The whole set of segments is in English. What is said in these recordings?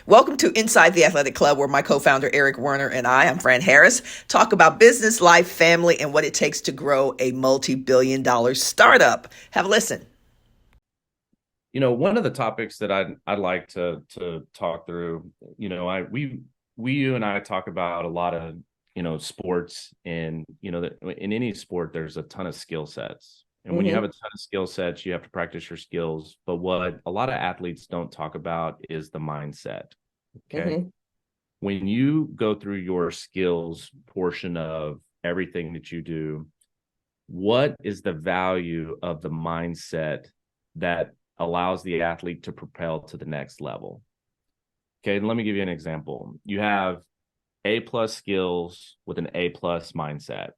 Welcome to Inside the Athletic Club, where my co-founder Eric Woerner and I'm Fran Harris, talk about business, life, family, and what it takes to grow a multi-billion-dollar startup. Have a listen. One of the topics that I'd like to talk through, you and I talk about a lot of, sports, and that in any sport there's a ton of skill sets. And when you Hmm. have a ton of skill sets, you have to practice your skills. But what a lot of athletes don't talk about is the mindset. Okay. Hmm. When you go through your skills portion of everything that you do, what is the value of the mindset that allows the athlete to propel to the next level? Okay, let me give you an example. You have A plus skills with an A plus mindset.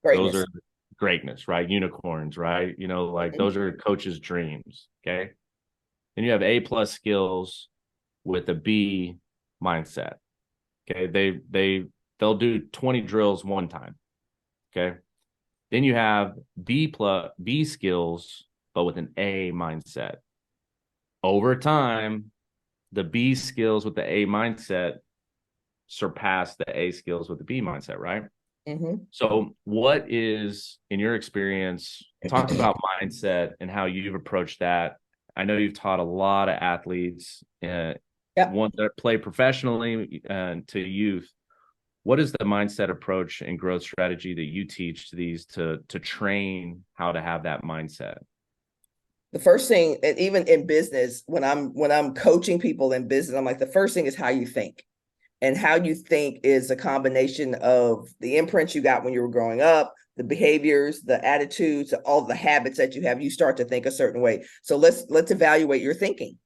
Those Greatness. are greatness, right? Unicorns, right? Like Hmm. those are coaches' dreams. Okay. Then you have A plus skills with a B mindset. Okay. They'll do 20 drills one time. Okay. Then you have B skills, but with an A mindset. Over time, the B skills with the A mindset surpass the A skills with the B mindset, right? Hmm. So, what is, in your experience, talk about mindset and how you've approached that? I know you've taught a lot of athletes, Yep. one that play professionally to youth. What is the mindset approach and growth strategy that you teach to these to train how to have that mindset? The first thing, and even in business, when I'm coaching people in business, I'm like, the first thing is how you think. And how you think is a combination of the imprints you got when you were growing up, the behaviors, the attitudes, all the habits that you have. You start to think a certain way. So let's evaluate your thinking.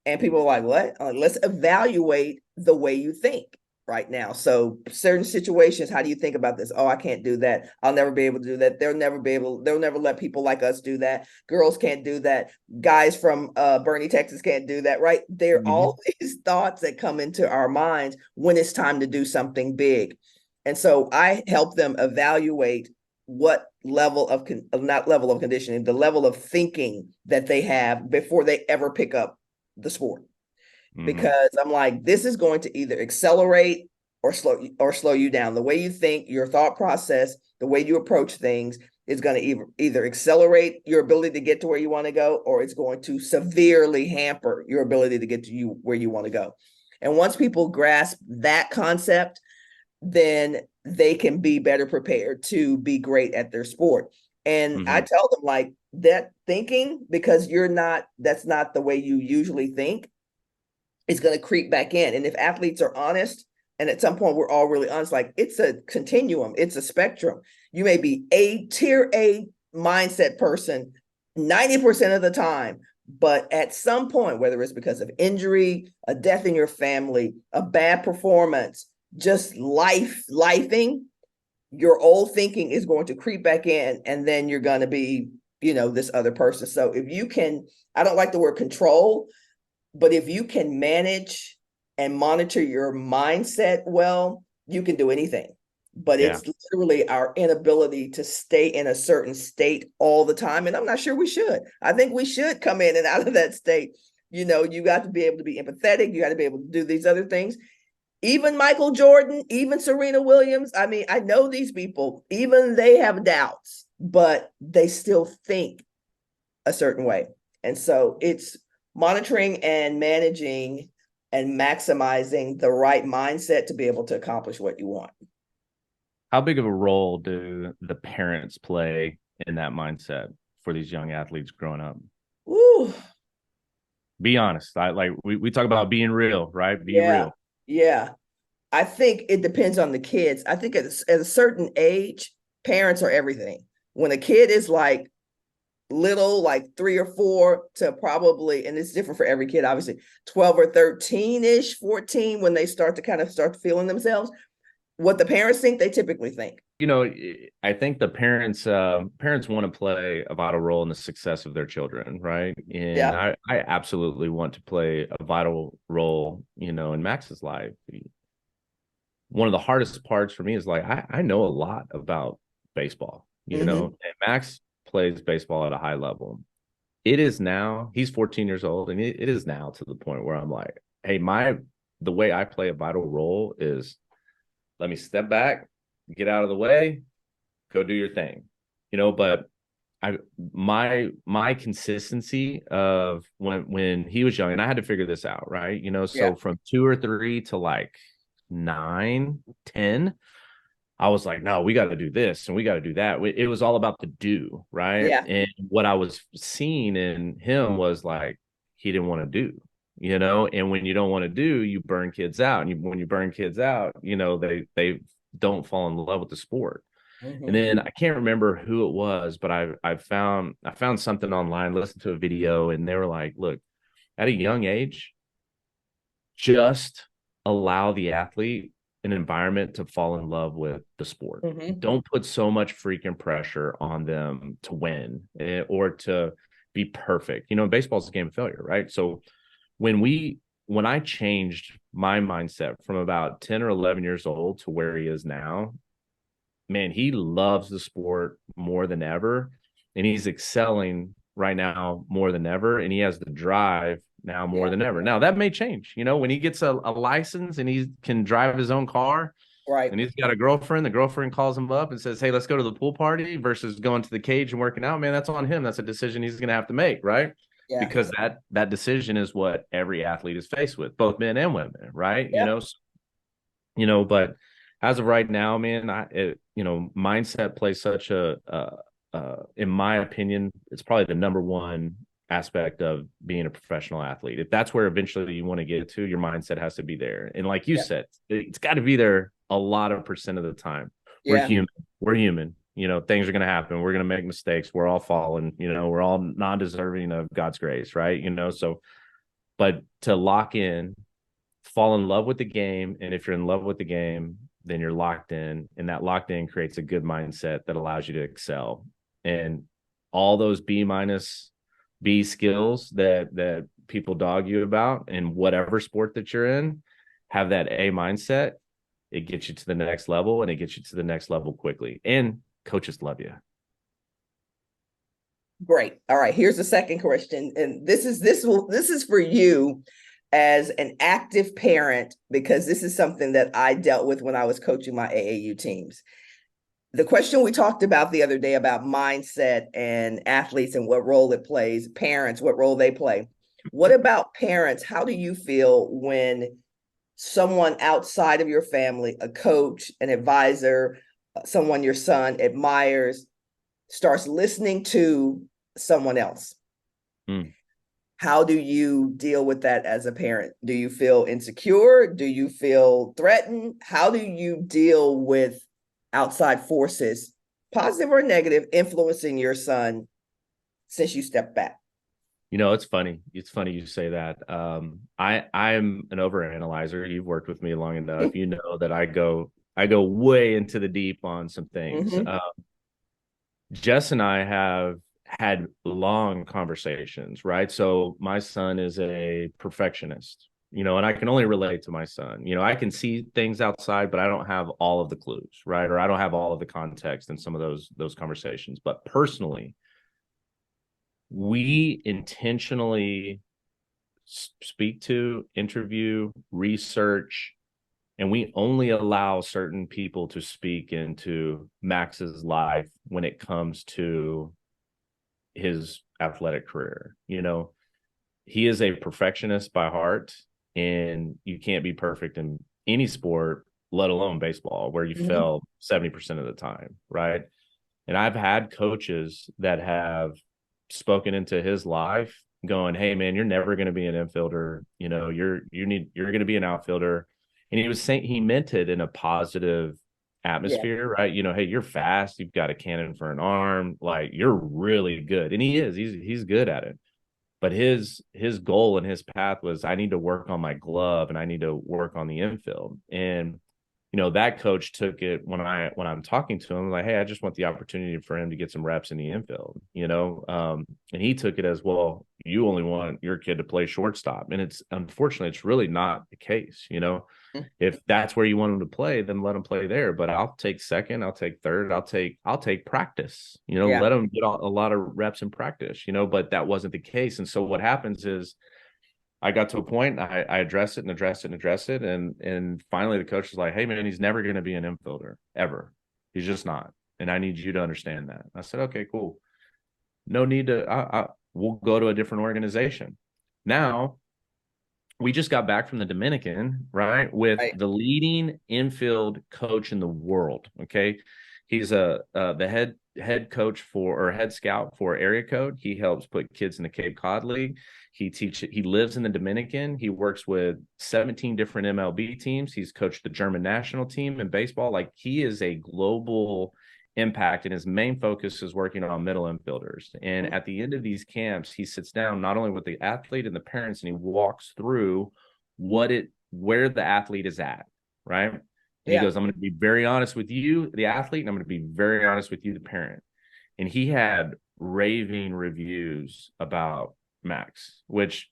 And people are like, what? I'm like, let's evaluate the way you think right now. So certain situations, how do you think about this? Oh, I can't do that. I'll never be able to do that. They'll never let people like us do that. Girls can't do that. Guys from Bernie, Texas can't do that, right? There are Mm-hmm. all these thoughts that come into our minds when it's time to do something big. And so I help them evaluate what level of not level of conditioning, the level of thinking that they have before they ever pick up the sport, Mm-hmm. because I'm like, this is going to either accelerate or slow you down. The way you think, your thought process, the way you approach things is going to either accelerate your ability to get to where you want to go, or it's going to severely hamper your ability to get to you where you want to go. And once people grasp that concept, then they can be better prepared to be great at their sport. And I Mm-hmm. tell them, like, that thinking, because that's not the way you usually think, is going to creep back in. And if athletes are honest, and at some point we're all really honest, like, it's a continuum, it's a spectrum. You may be a tier A mindset person 90% of the time, but at some point, whether it's because of injury, a death in your family, a bad performance, just lifing, your old thinking is going to creep back in, and then you're going to be, this other person. So if you can, I don't like the word control, but if you can manage and monitor your mindset well, you can do anything. But Yeah. it's literally our inability to stay in a certain state all the time. And I'm not sure we should. I think we should come in and out of that state. You got to be able to be empathetic. You got to be able to do these other things. Even Michael Jordan, even Serena Williams. I mean, I know these people, even they have doubts, but they still think a certain way. And so it's monitoring and managing and maximizing the right mindset to be able to accomplish what you want. How big of a role do the parents play in that mindset for these young athletes growing up? Ooh, Be honest. We talk about being real, right? Be yeah, real. yeah. I think it depends on the kids. I think at a certain age, parents are everything. When a kid is like little, like 3 or 4, to probably, and it's different for every kid, obviously, 12 or 13 ish, 14, when they start to kind of start feeling themselves, what the parents think, they typically think. I think the parents want to play a vital role in the success of their children, right? And Yeah. I absolutely want to play a vital role, in Max's life. One of the hardest parts for me is like I know a lot about baseball, Mm-hmm. and Max plays baseball at a high level. it is now, he's 14 years old, and it is now to the point where I'm like, hey, the way I play a vital role is let me step back, get out of the way, go do your thing, but I my consistency of when he was young, and I had to figure this out, right? Yeah. So from 2 or 3 to like 9, 10, I was like, no, we got to do this and we got to do that. It was all about the do, right? Yeah. And what I was seeing in him was like he didn't want to do, and when you don't want to do, you burn kids out. And when you burn kids out, they don't fall in love with the sport. And Hmm. then I can't remember who it was, but I found something online, listened to a video, and they were like, look, at a young age, just allow the athlete an environment to fall in love with the sport. Hmm. Don't put so much freaking pressure on them to win, or to be perfect. Baseball's a game of failure, right? So when I changed my mindset from about 10 or 11 years old to where he is now, man, he loves the sport more than ever, and he's excelling right now more than ever, and he has the drive now more Yeah. than ever. Now that may change, when he gets a license and he can drive his own car Right. and he's got a girlfriend, the girlfriend calls him up and says, hey, let's go to the pool party, versus going to the cage and working out, man, that's on him. That's a decision he's going to have to make, right? Yeah. Because that decision is what every athlete is faced with, both men and women, right? Yep. But as of right now, man, mindset plays such in my opinion, it's probably the number one aspect of being a professional athlete. If that's where eventually you want to get to, your mindset has to be there. And like you Yeah. said, it's got to be there a lot of percent of the time. We're Yeah. human. We're human. Things are going to happen. We're going to make mistakes. We're all fallen. We're all non-deserving of God's grace, right? So, but to lock in, fall in love with the game, and if you're in love with the game, then you're locked in, and that locked in creates a good mindset that allows you to excel. And all those B skills that people dog you about in whatever sport that you're in, have that A mindset. It gets you to the next level, and it gets you to the next level quickly, and coaches love you. Great. All right. Here's the second question. And this is for you as an active parent, because this is something that I dealt with when I was coaching my AAU teams. The question we talked about the other day about mindset and athletes and what role it plays, parents, what role they play. What about parents? How do you feel when someone outside of your family, a coach, an advisor, someone your son admires, starts listening to someone else? Mm. How do you deal with that as a parent? Do you feel insecure? Do you feel threatened? How do you deal with outside forces, positive or negative, influencing your son since you stepped back? It's funny. It's funny you say that. I'm an overanalyzer. You've worked with me long enough. You know that I go way into the deep on some things. Mm-hmm. Jess and I have had long conversations, right? So my son is a perfectionist, and I can only relate to my son. I can see things outside, but I don't have all of the clues, right? Or I don't have all of the context in some of those conversations. But personally, we intentionally speak to, interview, research, and we only allow certain people to speak into Max's life when it comes to his athletic career. He is a perfectionist by heart, and you can't be perfect in any sport, let alone baseball, where you Mm-hmm. fail 70% of the time, right? And I've had coaches that have spoken into his life going, hey man, you're never going to be an infielder. You're going to be an outfielder. And he was saying, he meant it in a positive Yeah. atmosphere, right? Hey, you're fast. You've got a cannon for an arm. Like, you're really good. And he's good at it. But his goal and his path was, I need to work on my glove and I need to work on the infield. And that coach took it when I'm talking to him, like, hey, I just want the opportunity for him to get some reps in the infield, and he took it as, well, you only want your kid to play shortstop. And it's unfortunately, it's really not the case. Mm. If that's where you want them to play, then let them play there. But I'll take second, I'll take third, I'll take practice, Yeah. let them get a lot of reps in practice, but that wasn't the case. And so what happens is I got to a point, I address it and address it and address it. And finally the coach is like, hey man, he's never going to be an infielder ever. He's just not. And I need you to understand that. I said, okay, cool. No need to, we'll go to a different organization. Now, we just got back from the Dominican, right? With Right. the leading infield coach in the world. Okay. He's the head coach for, or head scout for area code. He helps put kids in the Cape Cod League. He lives in the Dominican. He works with 17 different MLB teams. He's coached the German national team in baseball. Like, he is a global impact, and his main focus is working on middle infielders. And Mm. at the end of these camps, he sits down not only with the athlete and the parents, and he walks through where the athlete is at, right? And he Yeah. goes, I'm going to be very honest with you, the athlete, and I'm going to be very honest with you, the parent. And he had raving reviews about Max, which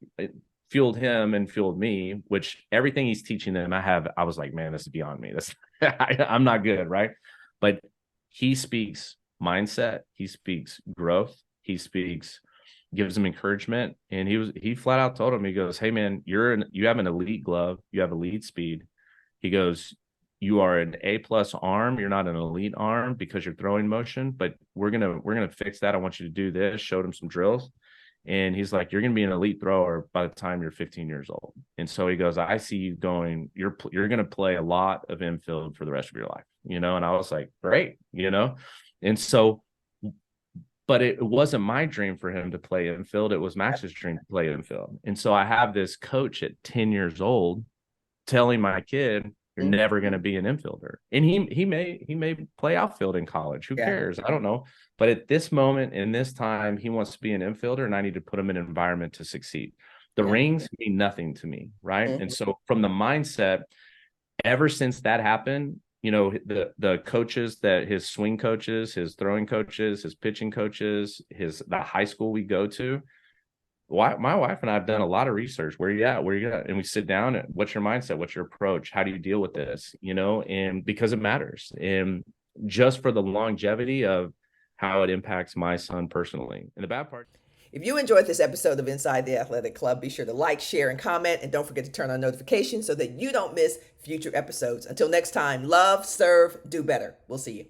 fueled him and fueled me, which everything he's teaching them, I was like, man, this is beyond me. I'm not good, right? But he speaks mindset, he speaks growth, gives them encouragement. And he flat out told him, he goes, hey man, you have an elite glove, you have elite speed. He goes, you are an A+ arm, you're not an elite arm because you're throwing motion, but we're gonna fix that. I want you to do this. Showed him some drills. And he's like, you're going to be an elite thrower by the time you're 15 years old. And so he goes, I see you going, you're going to play a lot of infield for the rest of your life, And I was like, great, And so, but it wasn't my dream for him to play infield. It was Max's dream to play infield. And so I have this coach at 10 years old telling my kid, you're Mm. never going to be an infielder. And he may play outfield in college. Who Yeah. cares? I don't know. But at this moment, in this time, he wants to be an infielder, and I need to put him in an environment to succeed. The Yeah. rings mean nothing to me, right? Mm. And so from the mindset, ever since that happened, the coaches, that his swing coaches, his throwing coaches, his pitching coaches, the high school we go to, my wife and I have done a lot of research. Where you at? Where you at? And we sit down and, what's your mindset? What's your approach? How do you deal with this? And because it matters, and just for the longevity of how it impacts my son personally. And the bad part. If you enjoyed this episode of Inside the Athletic Club, be sure to like, share, and comment. And don't forget to turn on notifications so that you don't miss future episodes. Until next time, love, serve, do better. We'll see you.